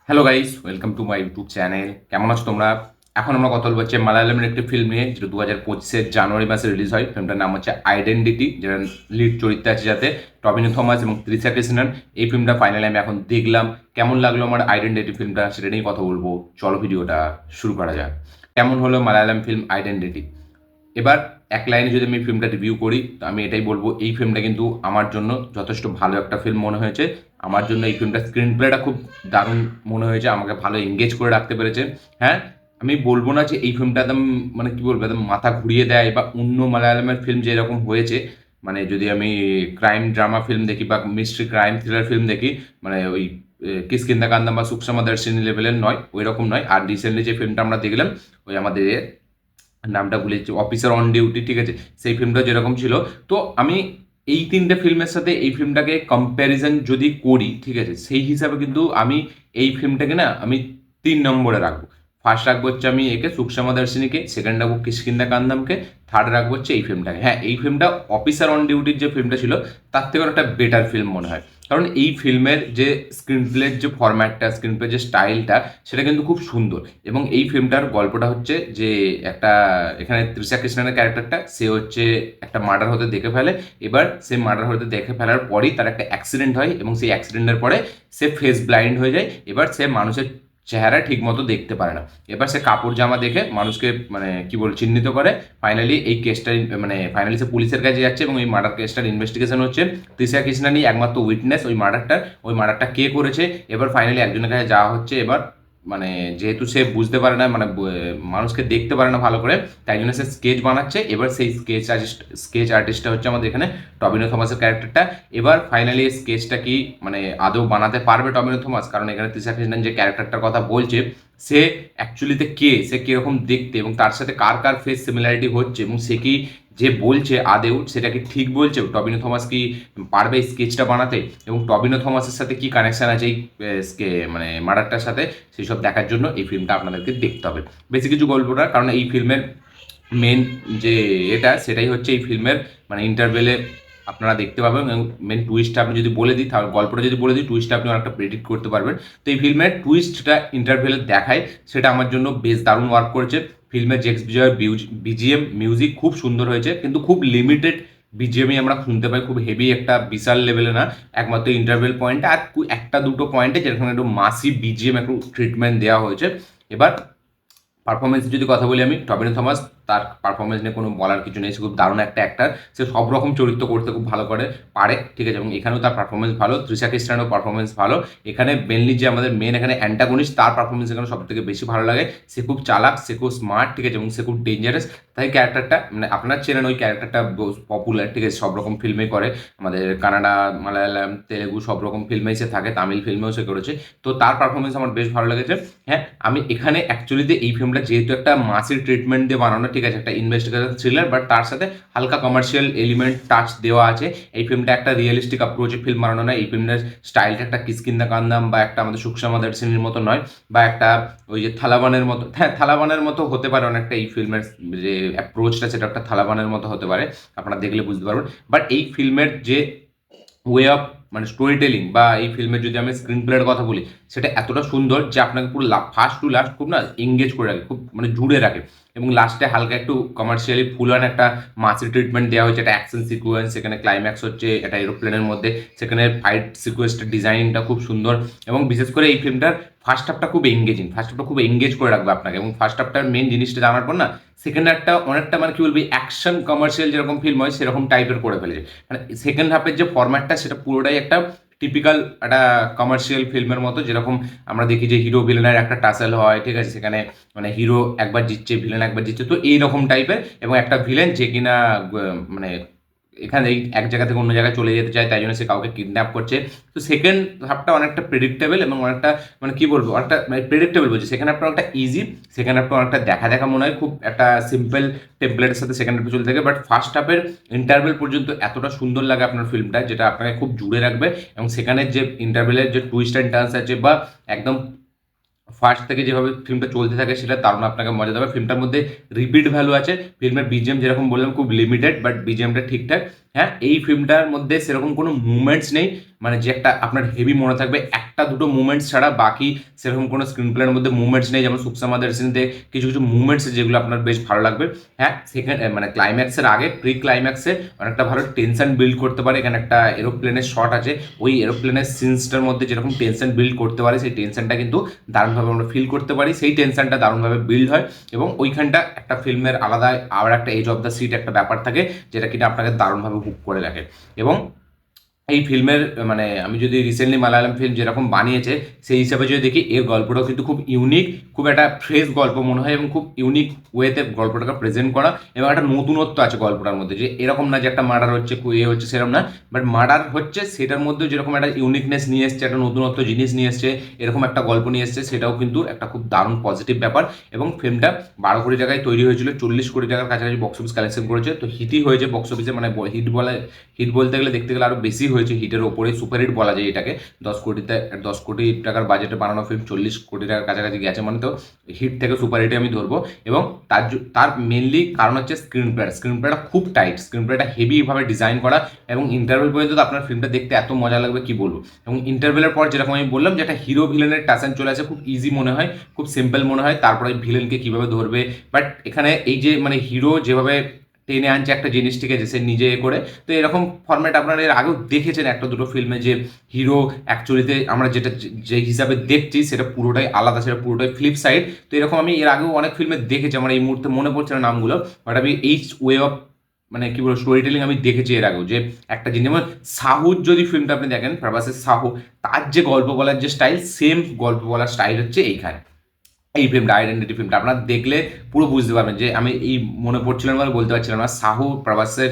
Hello guys, welcome to my YouTube channel. কেমন আছো তোমরা? এখন আমরা কথা বলবো হচ্ছে মালায়ালামের একটি ফিল্ম নিয়ে, যেটা 2025-এর জানুয়ারি মাসে রিলিজ হয়। ফিল্মটার নাম হচ্ছে আইডেন্টিটি, যেটা লিড চরিত্রে আছে যাতে টবিনো থমাস এবং তৃষা কৃষ্ণন। এই ফিল্মটা ফাইনালি আমি এখন দেখলাম। কেমন লাগলো আমার আইডেন্টিটি ফিল্মটা, সেটা নিয়ে কথা বলবো। চলো ভিডিওটা শুরু করা যাক। কেমন হলো মালায়ালাম ফিল্ম আইডেন্টিটি? এবার এক লাইনে যদি আমি ফিল্মটা রিভিউ করি, তো আমি এটাই বলবো, এই ফিল্মটা কিন্তু আমার জন্য যথেষ্ট ভালো একটা ফিল্ম মনে হয়েছে। আমার জন্য এই ফিল্মটা স্ক্রিন প্লেটা খুব দারুণ মনে হয়েছে, আমাকে ভালো এঙ্গেজ করে রাখতে পেরেছে। হ্যাঁ, আমি বলবো না যে এই ফিল্মটা একদম মানে কি বলবো, একদম মাথা ঘুরিয়ে দেয় বা অন্য মালায়ালামের ফিল্ম যেরকম হয়েছে, মানে যদি আমি ক্রাইম ড্রামা ফিল্ম দেখি বা মিস্ট্রি ক্রাইম থ্রিলার ফিল্ম দেখি, মানে ওই কিষ্কিন্দা কান্দা বা সুকসামা দর্শিনী লেভেলের নয়, ওই রকম নয়। আর রিসেন্টলি যে ফিল্মটা আমরা দেখলাম, ওই আমাদের নামটা ভুলেছি, অফিসার অন ডিউটি, ঠিক আছে, সেই ফিল্মটা যেরকম ছিল। তো আমি এই তিনটে ফিল্মের সাথে এই ফিল্মটাকে কম্প্যারিজন যদি করি, ঠিক আছে, সেই হিসাবে কিন্তু আমি এই ফিল্মটাকে না আমি 3 নম্বরে রাখবো। ফার্স্ট রাখবো হচ্ছে আমি একে সুকসামা দর্শিনীকে, সেকেন্ড রাখবো কিষ্কিন্দা কান্দামকে, থার্ড রাখবো হচ্ছে এই ফিল্মটাকে। হ্যাঁ, এই ফিল্মটা অফিসার অন ডিউটির যে ফিল্মটা ছিল তার থেকে একটা বেটার ফিল্ম মনে হয়। কারণ এই ফিল্মের যে স্ক্রিন প্লের যে ফরম্যাটটা, স্ক্রিন প্লের যে স্টাইলটা, সেটা কিন্তু খুব সুন্দর। এবং এই ফিল্মটার গল্পটা হচ্ছে যে একটা, এখানে তৃষা কৃষ্ণনের ক্যারেক্টারটা, সে হচ্ছে একটা মার্ডার হতে দেখে ফেলে। এবার সে মার্ডার হতে দেখে ফেলার পরই তার একটা অ্যাক্সিডেন্ট হয়, এবং সেই অ্যাক্সিডেন্টের পরে সে ফেস ব্লাইন্ড হয়ে যায়। এবার সে মানুষের চেহারা ঠিক মতো দেখতে পারে না। এবার সে কাপড় জামা দেখে মানুষকে মানে কি বল চিহ্নিত করে। ফাইনালি এই কেসটা, মানে ফাইনালি সে পুলিশের কাছে যাচ্ছে এবং এই মার্ডার কেসটার ইনভেস্টিগেশন হচ্ছে। তৃষা কৃষ্ণানি একমাত্র উইটনেস ওই মার্ডারটা কে করেছে। এবার ফাইনালি একজনের কাছে যাওয়া হচ্ছে। এবার মানে যেহেতু সে বুঝতে পারে না, মানে মানুষকে দেখতে পারে না ভালো করে, তাই জন্য সে স্কেচ বানাচ্ছে। এবার সেই স্কেচ আর্টিস্টটা হচ্ছে আমাদের এখানে টবিনো থমাসের ক্যারেক্টারটা। এবার ফাইনালি এই স্কেচটা কি মানে আদৌ বানাতে পারবে টবিনো থমাস? কারণ এখানে তৃষা কৃষ্ণন যে ক্যারেক্টারটার কথা বলছে, সে অ্যাকচুয়ালিতে কে, সে কিরকম দেখতে এবং তার সাথে কার কার ফেস সিমিলারিটি হচ্ছে, এবং সে কি যে বলছে আদেও সেটা কি ঠিক বলছে? টবিনো থমাস কি পারবে এই স্কেচটা বানাতে? এবং টবিনো থমাসের সাথে কি কানেকশন আছে এই মানে মার্ডারটার সাথে, সেসব দেখার জন্য এই ফিল্মটা আপনাদেরকে দেখতে হবে। বেশি কিছু গল্পটা, কারণ এই ফিল্মের মেন যে সেটাই হচ্ছে এই ফিল্মের মানে ইন্টারভেলে আপনারা দেখতে পাবেন। এবং মেন টুইস্টটা আমি যদি বলে দিই, তাহলে গল্পটা যদি বলে দিই, টুইস্টটা আপনি অনেকটা প্রেডিক্ট করতে পারবেন। তো এই ফিল্মের টুইস্টটা ইন্টারভেলে দেখায়, সেটা আমার জন্য বেশ দারুণ ওয়ার্ক করেছে। ফিল্মের জেক্স বিজয়ের বিজিএম মিউজিক খুব সুন্দর হয়েছে, কিন্তু খুব লিমিটেড বিজিএমই আমরা শুনতে পাই, খুব হেভি একটা বিশাল লেভেলে না, একমাত্র ইন্টারভেল পয়েন্টে আর একটা দুটো পয়েন্টে যেখানে একটু মাসি বিজিএম একটু ট্রিটমেন্ট দেওয়া হয়েছে। এবার পারফরমেন্স যদি কথা বলি, আমি টবিনো থমাস, তার পারফরমেন্স নিয়ে কোনো বলার কিছু নেই। সে খুব দারুণ একটা অ্যাক্টার, সে সব রকম চরিত্র করতে খুব ভালো করে পারে, ঠিক আছে, এবং এখানেও তার পারফরমেন্স ভালো। তৃষা কৃষ্ণারও পারফরমেন্স ভালো। এখানে মেনলি যে আমাদের মেন এখানে অ্যান্টাগনিস্ট, তার পারফরমেন্স এখানে সব থেকে বেশি ভালো লাগে। সে খুব চালাক, সে খুব স্মার্ট, ঠিক আছে, এবং সে খুব ডেঞ্জারাস। তাই ক্যারেক্টারটা মানে আপনার চেনেন, ওই ক্যারেক্টারটা পপুলার, ঠিক আছে, সব রকম ফিল্মে করে, আমাদের কানাডা, মালায়ালাম, তেলেগু সব রকম ফিল্মেই সে থাকে, তামিল ফিল্মেও সে করেছে। তো তার পারফরমেন্স আমার বেশ ভালো লেগেছে। হ্যাঁ, আমি এখানে অ্যাকচুয়ালিতে এই ফিল্মটা যেহেতু একটা মাসির ট্রিটমেন্ট দিয়ে বানানো, ঠিক আছে, একটা ইনভেস্টিগেশন থ্রিলার, বাট তার সাথে হালকা কমার্শিয়াল এলিমেন্ট টাচ দেওয়া আছে। এই ফিল্মটা একটা রিয়েলিস্টিক অ্যাপ্রোচে ফিল্ম বানানো নয়। এই ফিল্মের স্টাইলটা একটা কিষ্কিন্দা কান্দাম বা একটা আমাদের সুকসামা দর্শিনীর মতো নয়, বা একটা ওই যে থালাবানের মতো, হ্যাঁ থালাবানের মতো হতে পারে অনেকটা। এই ফিল্মের যে অ্যাপ্রোচটা, সেটা একটা থালাবানের মতো হতে পারে, আপনারা দেখলে বুঝতে পারবেন। বাট এই ফিল্মের যে ওয়ে অফ মানে স্টোরি টেলিং, বা এই ফিল্মের যদি আমি স্ক্রিন প্লের কথা বলি, সেটা এতটা সুন্দর যে আপনাকে পুরো ফার্স্ট টু লাস্ট খুব না এঙ্গেজ করে রাখে, খুব মানে জুড়ে রাখে। এবং লাস্টে হালকা একটু কমার্শিয়ালি ফুল অন একটা মাসের ট্রিটমেন্ট দেওয়া হয়েছে, একটা অ্যাকশন সিকুয়েন্স, সেখানে ক্লাইম্যাক্স হচ্ছে একটা এরোপ্লেনের মধ্যে, সেখানে ফাইট সিকুয়েন্সটার ডিজাইনটা খুব সুন্দর। এবং বিশেষ করে এই ফিল্মটার ফার্স্ট হাফটা খুব এঙ্গেজিং, ফার্স্ট হাফটা খুব এঙ্গেজ করে রাখবে আপনাকে। এবং ফার্স্ট হাফটার মেন জিনিসটা জানার পর না, সেকেন্ড হাফটা অনেকটা মানে কি বলবি, অ্যাকশন কমার্শিয়াল যেরকম ফিল্ম হয় সেরকম টাইপের করে ফেলেছে। মানে সেকেন্ড হাফের যে ফরম্যাটটা, সেটা পুরোটাই একটা টিপিক্যাল একটা কমার্শিয়াল ফিল্মের মতো, যেরকম আমরা দেখি যে হিরো ভিলেনের একটা টাসেল হয়, ঠিক আছে, সেখানে মানে হিরো একবার জিতছে, ভিলেন একবার জিতছে, তো এইরকম টাইপের। এবং একটা ভিলেন যে কিনা মানে এখানে এই এক জায়গা থেকে অন্য জায়গায় চলে যেতে চায়, তাই জন্য সে কাউকে কিডন্যাপ করছে। তো সেকেন্ড হাফটা অনেকটা প্রেডিক্টেবল এবং অনেকটা মানে কি বলবো, অনেকটা মানে প্রেডিক্টেবল বলছে। সেকেন্ড হাফটা অনেকটা ইজি, সেকেন্ড হাফটা অনেকটা দেখা দেখা মনে হয়, খুব একটা সিম্পল টেমপ্লেটের সাথে সেকেন্ড হাফে চলতে থাকে। বাট ফার্স্ট হাফের ইন্টারভেল পর্যন্ত এতটা সুন্দর লাগে আপনার ফিল্মটা, যেটা আপনাকে খুব জুড়ে রাখবে। এবং সেখানের যে ইন্টারভেলের যে টুইস্ট অ্যান্ড টার্নস আছে, বা একদম ফার্স্ট থেকে যেভাবে ফিল্মটা চলতে থাকে, সেটা দারুণ আপনাকে মজা দেবে। ফিল্মটার মধ্যে রিপিট ভ্যালু আছে। ফিল্মের বিজিএম যেরকম বললাম খুব লিমিটেড, বাট বিজিএমটা ঠিকঠাক। হ্যাঁ, এই ফিল্মটার মধ্যে সেরকম কোনো মুভমেন্টস নেই, মানে যে একটা আপনার হেভি মনে থাকবে একটা দুটো মুভমেন্টস ছাড়া, বাকি সেরকম কোনো স্ক্রিন প্লের মধ্যে মুভমেন্টস নেই। যেমন সুকসামা দর্শনীতে কিছু কিছু মুভমেন্টস যেগুলো আপনার বেশ ভালো লাগবে। হ্যাঁ, সেকেন্ড মানে ক্লাইম্যাক্সের আগে প্রি ক্লাইম্যাক্সে অনেকটা ভালো টেনশন বিল্ড করতে পারে। এখানে একটা এরোপ্লেনের শট আছে, ওই এরোপ্লেনের সিনসটার মধ্যে যেরকম টেনশন বিল্ড করতে পারে, সেই টেনশনটা কিন্তু দারুণভাবে আমরা ফিল করতে পারি, সেই টেনশনটা দারুণভাবে বিল্ড হয়। এবং ওইখানটা একটা ফিল্মের আলাদা আর একটা এজ অফ দ্য সিট একটা ব্যাপার থাকে, যেটা কিনা আপনাকে দারুণভাবে হুক করে রাখে। এবং এই ফিল্মের মানে আমি যদি রিসেন্টলি মালায়ালাম ফিল্ম যেরকম বানিয়েছে সেই হিসাবে যদি দেখি, এর গল্পটাও কিন্তু খুব ইউনিক, খুব একটা ফ্রেশ গল্প মনে হয়, এবং খুব ইউনিক ওয়েতে গল্পটাকে প্রেজেন্ট করা, এবং একটা নতুনত্ব আছে গল্পটার মধ্যে, যে এরকম না যে একটা মার্ডার হচ্ছে হচ্ছে সেরকম না, বাট মার্ডার হচ্ছে সেটার মধ্যে যেরকম একটা ইউনিকনেস নিয়ে এসছে, একটা নতুনত্ব জিনিস নিয়ে এসছে, এরকম একটা গল্প নিয়ে এসছে, সেটাও কিন্তু একটা খুব দারুণ পজিটিভ ব্যাপার। এবং ফিল্মটা 12 কোটি টাকায় তৈরি হয়েছিল, 40 কোটি টাকার কাছাকাছি বক্স অফিস কালেকশন করেছে, তো হিটই হয়েছে বক্স অফিসে, মানে হিট বলতে গেলে দেখতে গেলে আরও বেশি হয়েছে, হিটের ওপরে সুপারহিট বলা যায় এটাকে। 10 কোটি টাকার বাজেটে বানানো ফিল্ম 40 কোটি টাকার কাছাকাছি গেছে, মানে তো হিট থেকে সুপারহিটে আমি ধরবো। এবং তার মেনলি কারণ হচ্ছে স্ক্রিন প্লেটা খুব টাইট, স্ক্রিন প্লেটা হেভিভাবে ডিজাইন করা, এবং ইন্টারভেল পর্যন্ত তো আপনার ফিল্মটা দেখতে এত মজা লাগবে কি বলবো। এবং ইন্টারভেলের পর যেরকম আমি বললাম যে একটা হিরো ভিলেনের টাসেন চলে আসে, খুব ইজি মনে হয়, খুব সিম্পল মনে হয়, তারপরে ভিলেনকে কীভাবে ধরবে। বাট এখানে এই যে মানে হিরো যেভাবে টেনে আনছে একটা জিনিস, ঠিক আছে, সে নিজে করে, তো এরকম ফর্ম্যাট আপনারা এর আগেও দেখেছেন একটা দুটো ফিল্মে, যে হিরো অ্যাকচুয়ালিতে আমরা যেটা যে হিসাবে দেখছি সেটা পুরোটাই আলাদা, সেটা পুরোটাই ফ্লিপ সাইড। তো এরকম আমি এর আগেও অনেক ফিল্মে দেখেছি, আমার এই মুহূর্তে মনে পড়ছে না নামগুলো, বাট আমি এই ওয়ে অফ মানে কি বলবো স্টোরি টেলিং আমি দেখেছি এর আগেও, যে একটা জিনিস যেমন সাহুর যদি ফিল্মটা আপনি দেখেন, প্রভাসের সাহু, তার যে গল্প বলার যে স্টাইল, সেম গল্প বলার স্টাইল হচ্ছে এইখানে। এই ফিল্মটা আইডেন্টিটি ফিল্মটা আপনারা দেখলে পুরো বুঝতে পারবেন, যে আমি এই মনে পড়ছিলাম বলে বলতে পারছিলাম না, সাহু প্রভাসের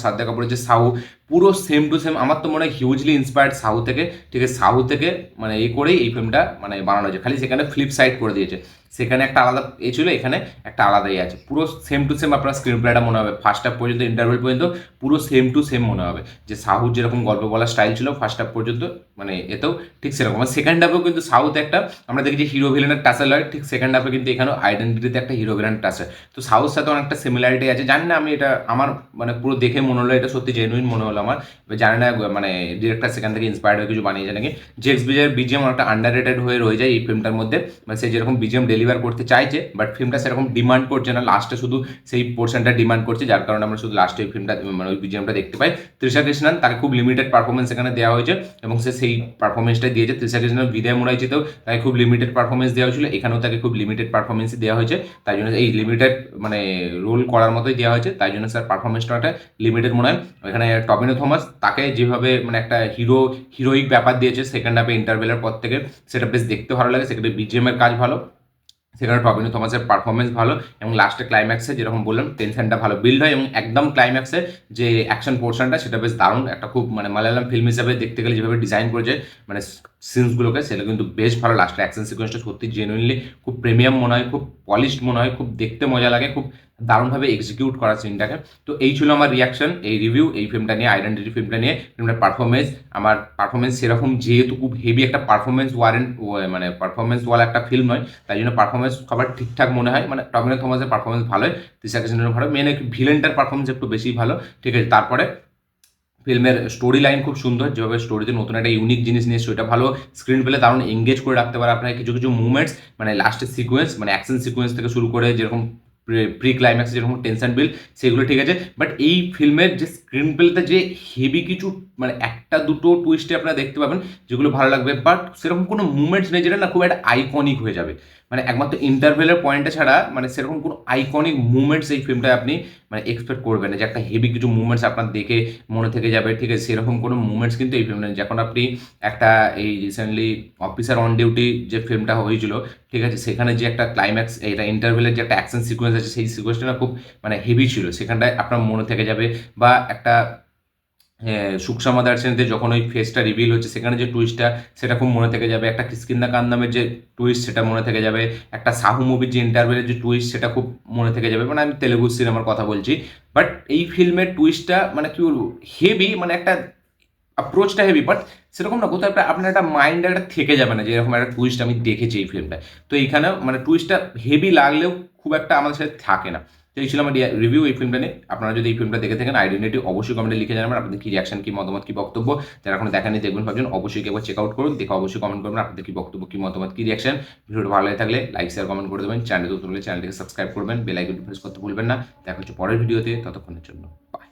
শ্রদ্ধা কাপুরের যে সাহু, পুরো সেম টু সেম, আমার তো মনে হয় হিউজলি ইন্সপায়ার্ড সাহু থেকে, ঠিক আছে, সাহু থেকে মানে এই করেই এই ফিল্মটা মানে বানানো হয়েছে, খালি সেখানে ফ্লিপ সাইড করে দিয়েছে, সেখানে একটা আলাদা এ ছিল, এখানে একটা আলাদাই আছে, পুরো সেম টু সেম আপনার স্ক্রিন প্লেটা মনে হবে, ফার্স্ট হাফ পর্যন্ত ইন্টারভেল পর্যন্ত পুরো সেম টু সেম মনে হবে, যে সাহুর যেরকম গল্প বলার স্টাইল ছিল ফার্স্ট হাফ পর্যন্ত, মানে এতেও ঠিক সেরকম। আর সেকেন্ড হাফেও কিন্তু সাউথ একটা আমরা দেখি যে হিরো ভিলেনের টাসেল হয়, ঠিক সেকেন্ড হাফে কিন্তু এখানেও আইডেন্টিটিতে একটা হিরো ভিলেন টাসেল। তো সাউথ সাথে অনেকটা সিমিলারিটি আছে, জানি না আমি এটা আমার মানে পুরো দেখে মনে হলো এটা সত্যি জেনুইন মনে হলো আমার, জানি না মানে ডিরেক্টর সেখান থেকে ইন্সপায়ার্ড হয়ে কিছু বানিয়েছে নাকি। জেক্স বিজয়ের বিজিএম অনেকটা আন্ডার রেটেড হয়ে রয়ে যায় এই ফিল্মটার মধ্যে, মানে সে যেরকম বিজিএম ডেলিভার করতে চাইছে, বাট ফিল্মটা সেরকম ডিমান্ড করছে না, লাস্টে শুধু সেই পোর্শনটা ডিমান্ড করছে, যার কারণে আমরা শুধু লাস্টে ওই ফিল্মটা মানে ওই বিজিএমটা দেখতে পাই। তৃষা কৃষ্ণন, তাকে খুব লিমিটেড পারফরমেন্স এখানে দেওয়া হয়েছে, এবং সে সেই পারফরমেন্সটাই দিয়েছে। তৃষা কৃষ্ণন বিদায় মোড়াইছিতেও তাকে খুব লিমিটেড পারফরমেন্স দেওয়া হয়েছিল, এখানেও তাকে খুব লিমিটেড পারফরমেন্সই দেওয়া হয়েছে, তাই জন্য এই লিমিটেড মানে রোল করার মতোই দেওয়া হয়েছে, তাই জন্য স্যার পারফরমেন্সটা একটা লিমিটেড মনে হয়। এখানে টবিনো থমাস, তাকে যেভাবে মানে একটা হিরোইক ব্যাপার দিয়েছে সেকেন্ড হাফে ইন্টারভেলের পর থেকে, সেটা বেশ দেখতে ভালো লাগে, সেখানে বিজিএম এর কাজ ভালো, সেখানে টবিনো থমাসের পারফরমেন্স ভালো, এবং লাস্টে ক্লাইম্যাক্সে যেরকম বললাম টেনশনটা ভালো বিল্ড হয়, এবং একদম ক্লাইম্যাক্সে যে অ্যাকশন পোর্শনটা সেটা বেশ দারুণ, একটা খুব মানে মালায়ালাম ফিল্ম হিসাবে দেখতে গেলে যেভাবে ডিজাইন করেছে মানে সিনসগুলোকে, সেটা কিন্তু বেশ ভালো। লাস্টে অ্যাকশন সিকোয়েন্সটা সত্যি জেনুইনলি খুব প্রিমিয়াম মনে হয়, খুব পলিশড মনে হয়, খুব দেখতে মজা লাগে, খুব দারুণভাবে এক্সিকিউট করা সিনটাকে। তো এই ছিল আমার রিয়াকশন, এই রিভিউ এই ফিল্মটা নিয়ে, আইডেন্টিটি ফিল্মটা নিয়ে। ফিল্মটার পারফরমেন্স, আমার পারফরমেন্স সেরকম যেহেতু খুব হেভি একটা পারফরমেন্স মানে পারফরমেন্স ওয়ালা একটা ফিল্ম নয়, তাই জন্য পারফরমেন্স সবার ঠিকঠাক মনে হয়, মানে টবিনো থমাসের পারফরমেন্স ভালোই, তৃষা কৃষ্ণনের ভালো, মেন ভিলেনটার পারফরমেন্স একটু বেশি ভালো, ঠিক আছে। তারপরে ফিল্মের স্টোরি লাইন খুব সুন্দর, যেভাবে স্টোরিতে নতুন একটা ইউনিক জিনিস নিয়ে সেটা ভালো, স্ক্রিন প্লে দারুণ এঙ্গেজ করে রাখতে পারে আপনাকে, কিছু কিছু মুভমেন্টস মানে লাস্টের সিকোয়েন্স মানে অ্যাকশন সিকোয়েন্স থেকে শুরু করে যেরকম প্রি ক্লাইম্যাক্সে যেরকম টেনশন বিল, সেগুলো ঠিক আছে। বাট এই ফিল্মের যে স্ক্রিন প্লেতে যে হেভি কিছু মানে একটা দুটো টুইস্টে আপনারা দেখতে পাবেন যেগুলো ভালো লাগবে, বাট সেরকম কোনো মুভমেন্টস নেই যেটা না খুব একটা আইকনিক হয়ে যাবে, মানে একমাত্র ইন্টারভেলের পয়েন্টে ছাড়া মানে সেরকম কোনো আইকনিক মুভমেন্টস এই ফিল্মটায় আপনি মানে এক্সপেক্ট করবেন না, যে একটা হেভি কিছু মুভমেন্টস আপনার দেখে মনে থেকে যাবে, ঠিক আছে, সেরকম কোনো মুভমেন্টস কিন্তু এই ফিল্মে নেই। যখন আপনি একটা এই রিসেন্টলি অফিসার অন ডিউটি যে ফিল্মটা হয়েছিল, ঠিক আছে, সেখানে যে একটা ক্লাইম্যাক্স এটা ইন্টারভেলের যে একটা অ্যাকশন সিকোয়েন্স আছে, সেই সিকোয়েন্সটা না খুব মানে হেভি ছিল, সেখানটায় আপনার মনে থেকে যাবে। বা একটা সুকসামা দার্শনীতে যখন ওই ফেসটা রিভিল হচ্ছে সেখানে যে টুইস্টটা সেটা খুব মনে থেকে যাবে, একটা কিষ্কিন্দা কান্দামের যে টুইস্ট সেটা মনে থেকে যাবে, একটা সাহু মুভির যে ইন্টারভেলের যে টুইস্ট সেটা খুব মনে থেকে যাবে, মানে আমি তেলেগু সিনেমার কথা বলছি। বাট এই ফিল্মের টুইস্টটা মানে কি বলবো হেভি, মানে একটা অ্যাপ্রোচটা হেভি, বাট সেরকম না কোথাও একটা আপনার একটা মাইন্ডে একটা থেকে যাবে না যে এরকম একটা টুইস্ট আমি দেখেছি এই ফিল্মটায়। তো এইখানে মানে টুইস্টটা হেভি লাগলেও খুব একটা আমাদের সাথে থাকে না, তো এই ছিল আমার রিভিউ এই ফিল্মটা নিয়ে। আপনারা যদি এই ফিল্মটা দেখে থাকেন আইডেন্টিটি, অবশ্যই কমেন্টে লিখে জানাবেন আপনাদের কি রিয়াকশন, কি মতামত, কি বক্তব্য। যারা এখনো দেখেননি দেখবেন ভাবছেন, অবশ্যই একবার চেক আউট করুন, দেখে অবশ্যই কমেন্ট করবেন আপনাদের কি বক্তব্য, কি মতামত, কি রিয়াকশন। ভিডিওটা ভালো লাগে থাকলে লাইক শেয়ার কমেন্ট করে দেবেন, চ্যানেল নতুন হলে চ্যানেলটিকে সাবস্ক্রাইব করবেন, বেল আইকনটি প্রেস করতে ভুলবেন না। দেখা হচ্ছে পরের ভিডিওতে, ততক্ষণের জন্য বাই।